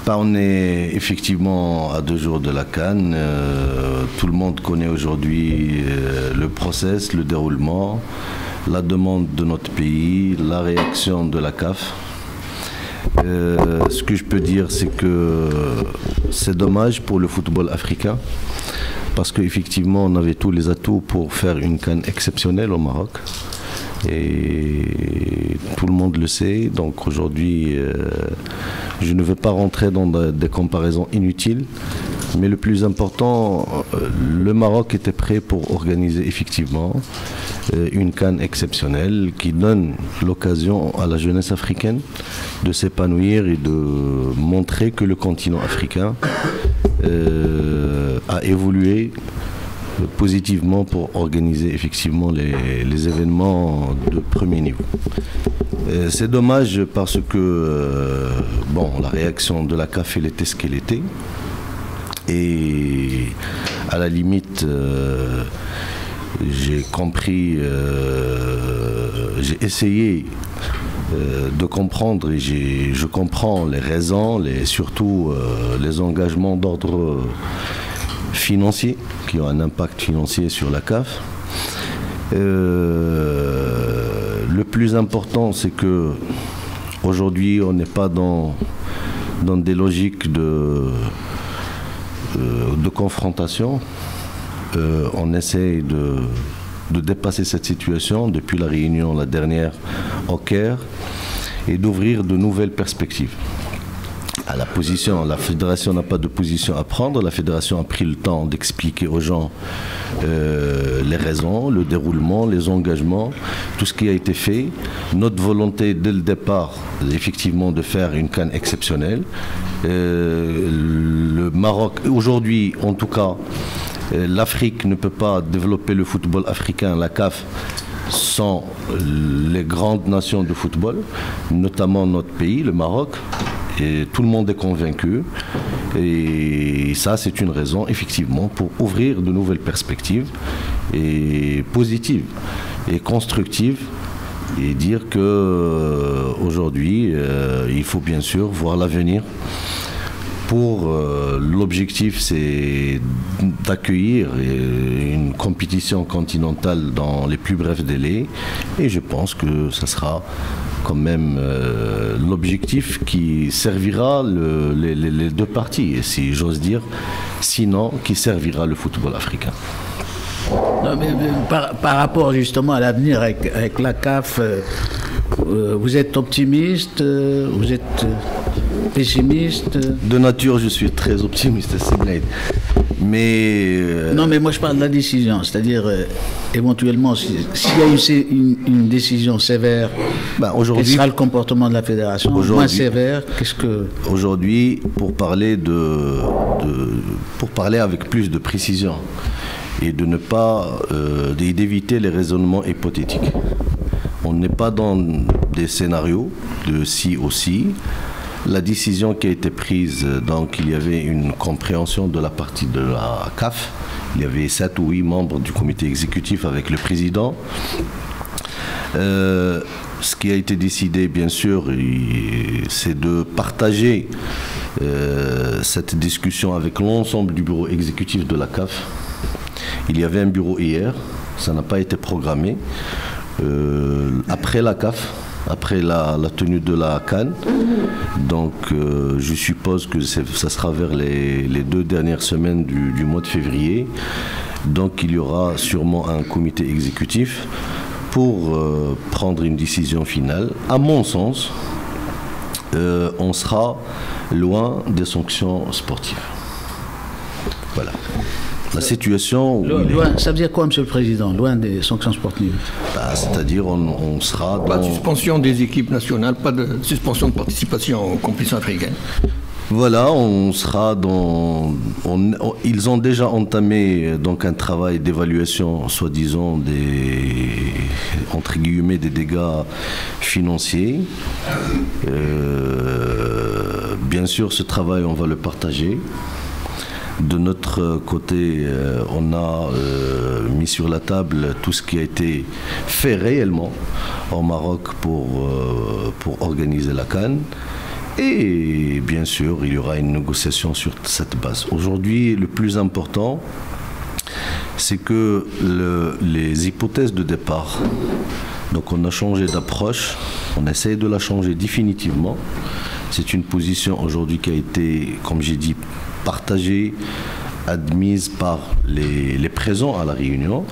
On est effectivement à 2 jours de la CAN. Tout le monde connaît aujourd'hui le process, le déroulement, la demande de notre pays, la réaction de la CAF. Ce que je peux dire, c'est que c'est dommage pour le football africain, parce qu'effectivement, on avait tous les atouts pour faire une CAN exceptionnelle au Maroc. Et tout le monde le sait. Donc aujourd'hui, je ne veux pas rentrer dans des comparaisons inutiles. Mais le plus important, le Maroc était prêt pour organiser effectivement une CAN exceptionnelle qui donne l'occasion à la jeunesse africaine de s'épanouir et de montrer que le continent africain a évolué positivement pour organiser effectivement les événements de premier niveau. C'est dommage parce que bon, la réaction de la CAF elle était ce qu'elle était. Et à la limite, j'ai compris, j'ai essayé de comprendre et je comprends les raisons, surtout les engagements d'ordre financier qui ont un impact financier sur la CAF. Le plus important, c'est que aujourd'hui, on n'est pas dans des logiques de confrontation. On essaie de dépasser cette situation depuis la réunion, la dernière au Caire, et d'ouvrir de nouvelles perspectives. À la fédération n'a pas de position à prendre. La fédération a pris le temps d'expliquer aux gens les raisons, le déroulement, les engagements, tout ce qui a été fait. Notre volonté dès le départ, effectivement, de faire une CAN exceptionnelle. Le Maroc, aujourd'hui en tout cas, l'Afrique ne peut pas développer le football africain, la CAF, sans les grandes nations de football, notamment notre pays, le Maroc. Et tout le monde est convaincu. Et ça, c'est une raison, effectivement, pour ouvrir de nouvelles perspectives et positives et constructives. Et dire qu'aujourd'hui, il faut bien sûr voir l'avenir. Pour l'objectif, c'est d'accueillir une compétition continentale dans les plus brefs délais. Et je pense que ça sera quand même l'objectif qui servira les deux parties, si j'ose dire, sinon qui servira le football africain. Non, mais par rapport justement à l'avenir avec la CAF, vous êtes optimiste, vous êtes pessimiste? De nature, je suis très optimiste, c'est vrai. Mais non, mais moi je parle de la décision, c'est-à-dire éventuellement s'il y a une décision sévère, quel sera le comportement de la fédération? Moins sévère, qu'est-ce que... Aujourd'hui, pour parler avec plus de précision et de ne pas d'éviter les raisonnements hypothétiques. On n'est pas dans des scénarios de si aussi. La décision qui a été prise, donc il y avait une compréhension de la partie de la CAF. Il y avait 7 ou 8 membres du comité exécutif avec le président. Ce qui a été décidé, bien sûr, c'est de partager cette discussion avec l'ensemble du bureau exécutif de la CAF. Il y avait un bureau hier, ça n'a pas été programmé. Après la CAF, après la tenue de la CAN. Donc je suppose que ça sera vers les 2 dernières semaines du mois de février. Donc il y aura sûrement un comité exécutif pour prendre une décision finale. À mon sens, on sera loin des sanctions sportives. Voilà. La situation... Loin, ça veut dire quoi, Monsieur le Président, loin des sanctions sportives? C'est-à-dire on sera... Pas de suspension des équipes nationales, pas de suspension de participation aux compétitions africaines. Voilà, on sera dans... ils ont déjà entamé donc un travail d'évaluation, soi-disant, entre guillemets, des dégâts financiers. Bien sûr, ce travail, on va le partager. De notre côté, on a mis sur la table tout ce qui a été fait réellement au Maroc pour organiser la CAN. Et bien sûr, il y aura une négociation sur cette base. Aujourd'hui, le plus important, c'est que les hypothèses de départ, donc on a changé d'approche, on essaye de la changer définitivement. C'est une position aujourd'hui qui a été, comme j'ai dit, partagée, admise par les présents à la réunion.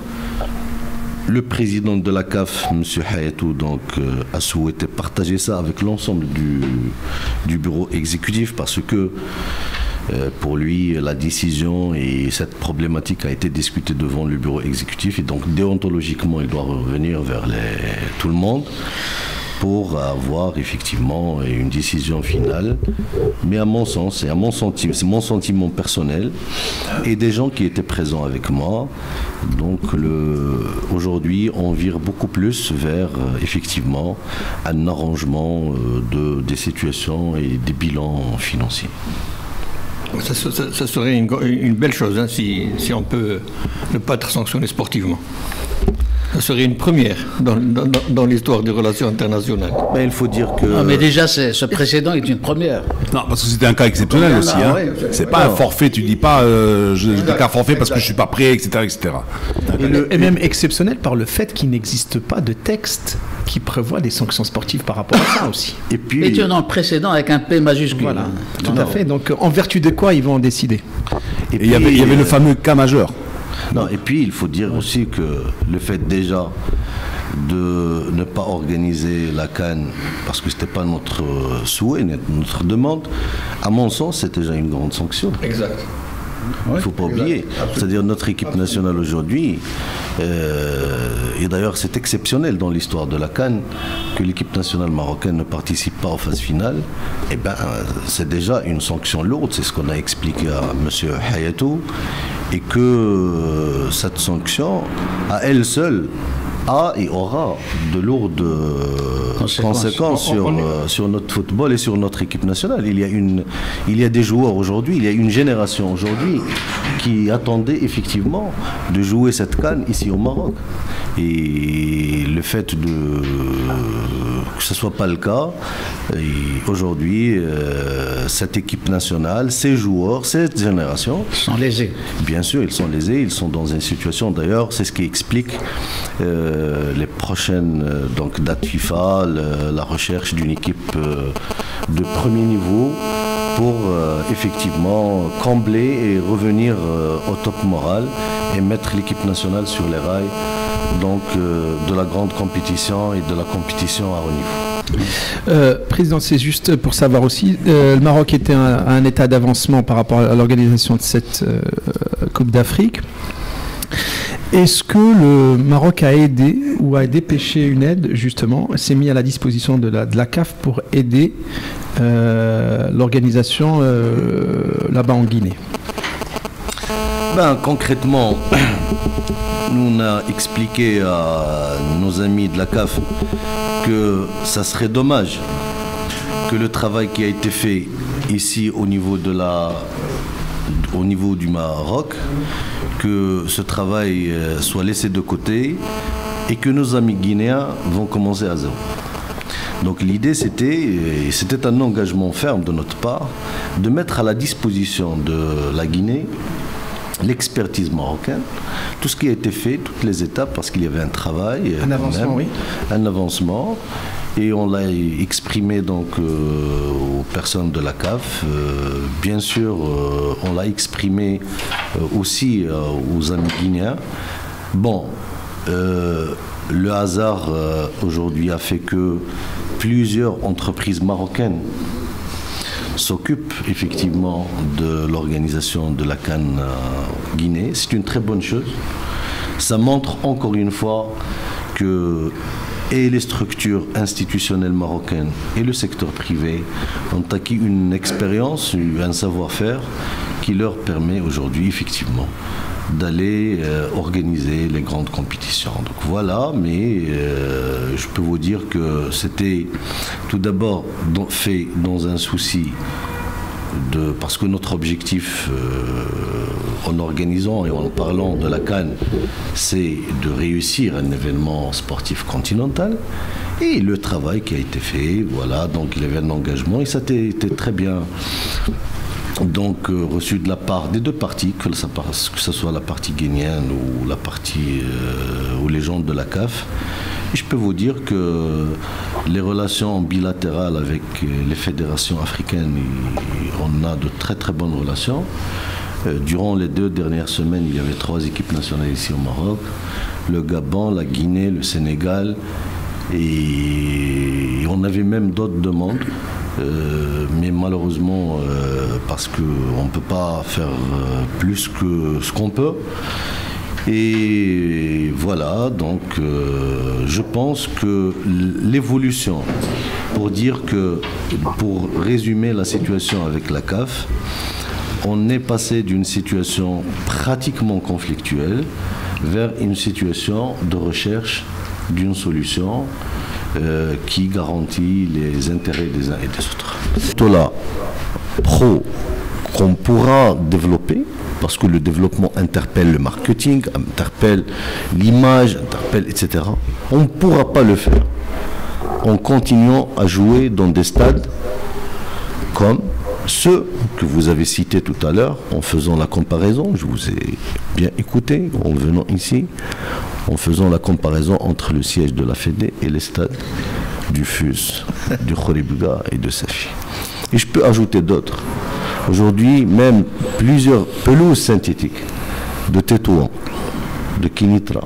Le président de la CAF, M. Hayatou, donc, a souhaité partager ça avec l'ensemble du bureau exécutif parce que pour lui, la décision et cette problématique a été discutée devant le bureau exécutif et donc déontologiquement, il doit revenir vers tout le monde pour avoir effectivement une décision finale. Mais à mon sens, et à mon sentiment, c'est mon sentiment personnel et des gens qui étaient présents avec moi, donc aujourd'hui on vire beaucoup plus vers effectivement un arrangement des situations et des bilans financiers. Ça serait une belle chose hein, si on peut ne pas être sanctionné sportivement. Ça serait une première dans l'histoire des relations internationales. Mais il faut dire que... Non, mais déjà, ce précédent est une première. Non, parce que c'était un cas exceptionnel aussi. Hein. Ouais, c'est pas un forfait, tu dis pas je déclare forfait parce que je suis pas prêt, etc. etc. Et même exceptionnel par le fait qu'il n'existe pas de texte qui prévoit des sanctions sportives par rapport à ça aussi. Et puis... tu es dans le précédent avec un P majuscule. Voilà, tout à fait. Donc, en vertu de quoi ils vont en décider? Et il y avait le fameux cas majeur. Non, et puis il faut dire aussi que le fait déjà de ne pas organiser la CAN parce que ce n'était pas notre souhait, notre demande, à mon sens, c'est déjà une grande sanction. Exact. Il ne faut pas oublier. C'est-à-dire notre équipe nationale aujourd'hui, et d'ailleurs c'est exceptionnel dans l'histoire de la CAN que l'équipe nationale marocaine ne participe pas aux phases finales, eh ben, c'est déjà une sanction lourde, c'est ce qu'on a expliqué à M. Hayatou, et que cette sanction, à elle seule, a et aura de lourdes conséquences sur notre football et sur notre équipe nationale. Il y a des joueurs aujourd'hui, il y a une génération aujourd'hui qui attendait effectivement de jouer cette CAN ici au Maroc. Et le fait que ce ne soit pas le cas, aujourd'hui, cette équipe nationale, ces joueurs, cette génération... sont lésés. Bien sûr, ils sont lésés, ils sont dans une situation, d'ailleurs, c'est ce qui explique les prochaines dates FIFA, la recherche d'une équipe de premier niveau pour effectivement combler et revenir au top moral et mettre l'équipe nationale sur les rails de la grande compétition et de la compétition à haut niveau. Président, c'est juste pour savoir aussi, le Maroc était à un état d'avancement par rapport à l'organisation de cette Coupe d'Afrique. Est-ce que le Maroc a aidé ou a dépêché une aide, justement, s'est mis à la disposition de la CAF pour aider l'organisation là-bas en Guinée? Concrètement, nous on a expliqué à nos amis de la CAF que ça serait dommage que le travail qui a été fait ici au niveau du Maroc, que ce travail soit laissé de côté et que nos amis guinéens vont commencer à zéro. Donc l'idée c'était un engagement ferme de notre part de mettre à la disposition de la Guinée l'expertise marocaine, tout ce qui a été fait, toutes les étapes, parce qu'il y avait un travail, un avancement, et on l'a exprimé donc aux personnes de la CAF. Bien sûr, on l'a exprimé aussi aux amis guinéens. Bon, le hasard aujourd'hui a fait que plusieurs entreprises marocaines s'occupe effectivement de l'organisation de la CAN Guinée. C'est une très bonne chose. Ça montre encore une fois que et les structures institutionnelles marocaines et le secteur privé ont acquis une expérience, un savoir-faire qui leur permet aujourd'hui effectivement d'aller organiser les grandes compétitions. Donc voilà, mais je peux vous dire que c'était tout d'abord fait dans un souci parce que notre objectif en organisant et en parlant de la CAN, c'est de réussir un événement sportif continental. Et le travail qui a été fait, voilà, donc il y avait un engagement et ça a été très bien donc reçu de la part des deux parties, que ce soit la partie guinéenne ou la partie ou les gens de la CAF. Et je peux vous dire que les relations bilatérales avec les fédérations africaines, on a de très très bonnes relations. Durant les 2 dernières semaines, il y avait 3 équipes nationales ici au Maroc, le Gabon, la Guinée, le Sénégal, et on avait même d'autres demandes. Mais malheureusement, parce qu'on ne peut pas faire plus que ce qu'on peut. Et voilà, donc je pense que l'évolution, pour résumer la situation avec la CAF, on est passé d'une situation pratiquement conflictuelle vers une situation de recherche d'une solution qui garantit les intérêts des uns et des autres. Tout là, pro, qu'on pourra développer, parce que le développement interpelle le marketing, interpelle l'image, interpelle, etc. On ne pourra pas le faire en continuant à jouer dans des stades comme ceux que vous avez cités tout à l'heure, en faisant la comparaison, je vous ai bien écouté, en venant ici, en faisant la comparaison entre le siège de la Fédé et les stades du FUS, du Khoribga et de Safi. Et je peux ajouter d'autres. Aujourd'hui, même plusieurs pelouses synthétiques de Tétouan, de Kinitra,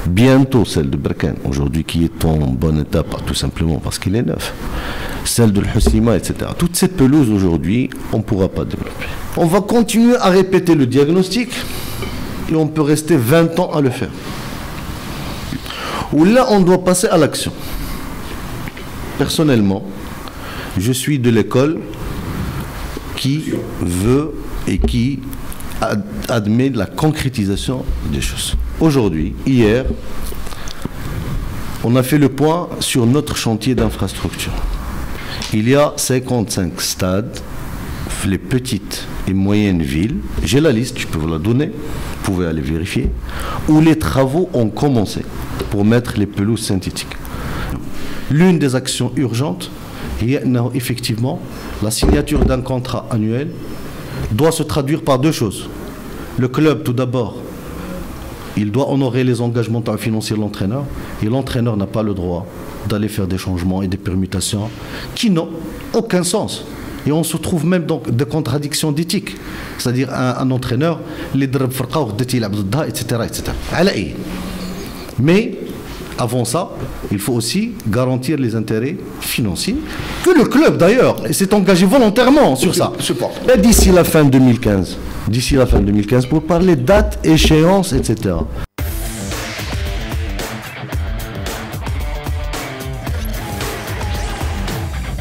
bientôt celle de Berkane, aujourd'hui qui est en bon état, tout simplement parce qu'il est neuf, celle de l'Hussima, etc. Toute cette pelouse aujourd'hui, on ne pourra pas développer. On va continuer à répéter le diagnostic et on peut rester 20 ans à le faire. Ou là, on doit passer à l'action. Personnellement, je suis de l'école qui veut et qui admet la concrétisation des choses. Aujourd'hui, hier, on a fait le point sur notre chantier d'infrastructure. Il y a 55 stades, les petites et moyennes villes, j'ai la liste, je peux vous la donner, vous pouvez aller vérifier, où les travaux ont commencé pour mettre les pelouses synthétiques. L'une des actions urgentes, effectivement, la signature d'un contrat annuel doit se traduire par 2 choses. Le club, tout d'abord, il doit honorer les engagements financiers de l'entraîneur, et l'entraîneur n'a pas le droit d'aller faire des changements et des permutations qui n'ont aucun sens. Et on se trouve même dans des contradictions d'éthique. C'est-à-dire un entraîneur, etc. Mais avant ça, il faut aussi garantir les intérêts financiers que le club d'ailleurs s'est engagé volontairement sur ça. Et d'ici la fin 2015, pour parler date, échéance, etc.